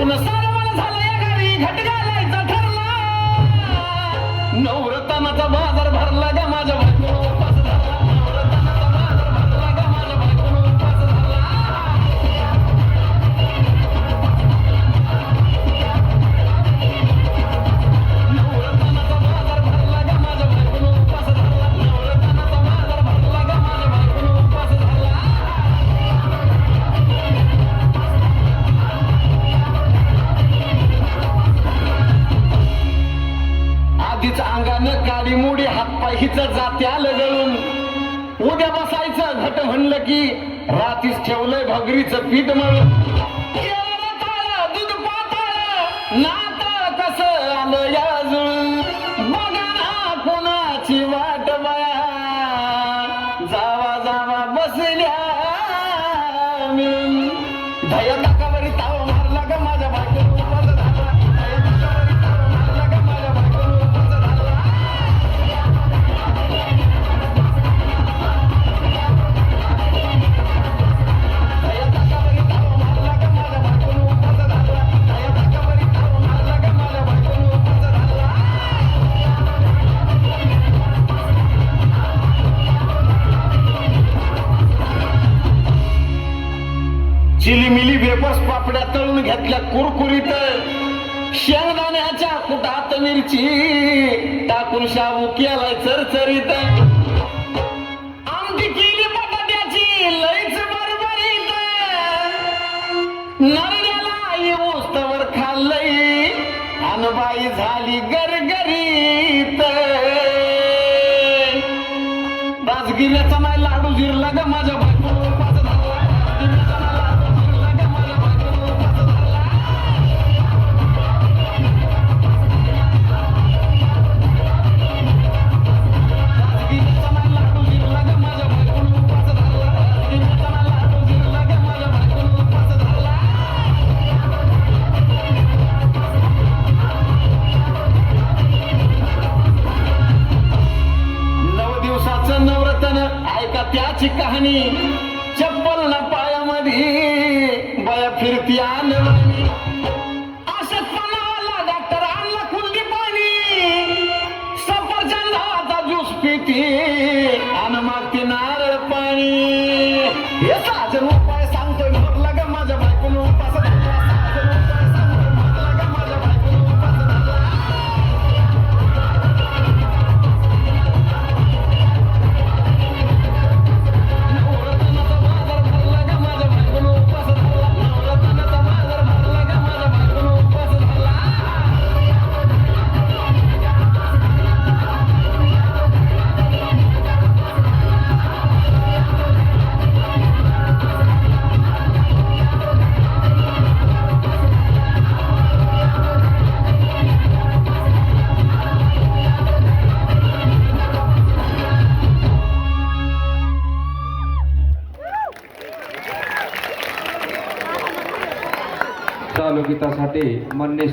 धुन सारवण झालं या घरी घट घालायचा ठरला नवरत्नाचा बाजार भरला ग माझ्या बायकोनं उपास झाला नवरत्नाचा बाजार भरला ग माझ्या बायकोनं उपास झाला नवरत्नाचा बाजार भरला ग माझ्या बायकोनं उपास झाला नवरत्नाचा बाजार भरला ग माझ्या बायकोनं उपास झाला आधीच अंगानं काळी मुडी हातपाय हिचं जाते आलं गळून उद्या बसायचं घट म्हणलं की रात्रीच ठेवलंय भगरीचं पीठ मळून दूध पातळ नातं कसं आलं या जुळून बघा ना कोणाची वाट बया जावा जावा बसल्या मिळून धया टाकावरी ताव मारला ग माझ्या बायकोनं उपास झाला धया टाकावरी ताव मारला ग माझ्या बायकोनं उपास झाला धया टाकावरी ताव मारला ग माझ्या बायकोनं उपास झाला धया टाकावरी ताव मारला ग माझ्या बायकोनं उपास झाला चिलीमिली वेपर्स पापड्या तळून घेतल्या कुरकुरीत शेंगदाण्याच्या कुटात मिरची टाकून शाबू केलाय चरचरीत आमटी केली बटाट्याची लईच बरबरीत नरड्याला येऊस तवर खाल्लंय अनबाई झाली गरगरीत राजगिऱ्याचा नाही लाडू जिरला ग माझ्या बायकोनं उपास झाला राजगिऱ्याचा नाही लाडू जिरला ग माझ्या बायकोनं उपास झाला राजगिऱ्याचा नाही लाडू जिरला ग माझ्या बायकोनं उपास झाला राजगिऱ्याचा नाही लाडू जिरला ग माझ्या बायकोनं उपास झाला नव दिवसाचं नवरत्न ऐका त्याची कहाणी चप्पल ना पायामध्ये बया फिरती आणवानी अशक्तपणावाला डॉक्टर आणला कुंडी पाणी सफरचंदाचा ज्यूस पिती आणि मागते नारळ पाणी हे साजन उपाय सांगतोय भरला ग माझ्या बायकोनं उपास झाला साजन उपाय सांगतोय भरला ग माझ्या बायकोनं उपास झाला नवरत्नाचा बाजार भरला ग माझ्या बायकोनं उपास झाला नवरत्नाचा बाजार भरला ग माझ्या बायकोनं उपास झाला चालू गीतासाठी मान्य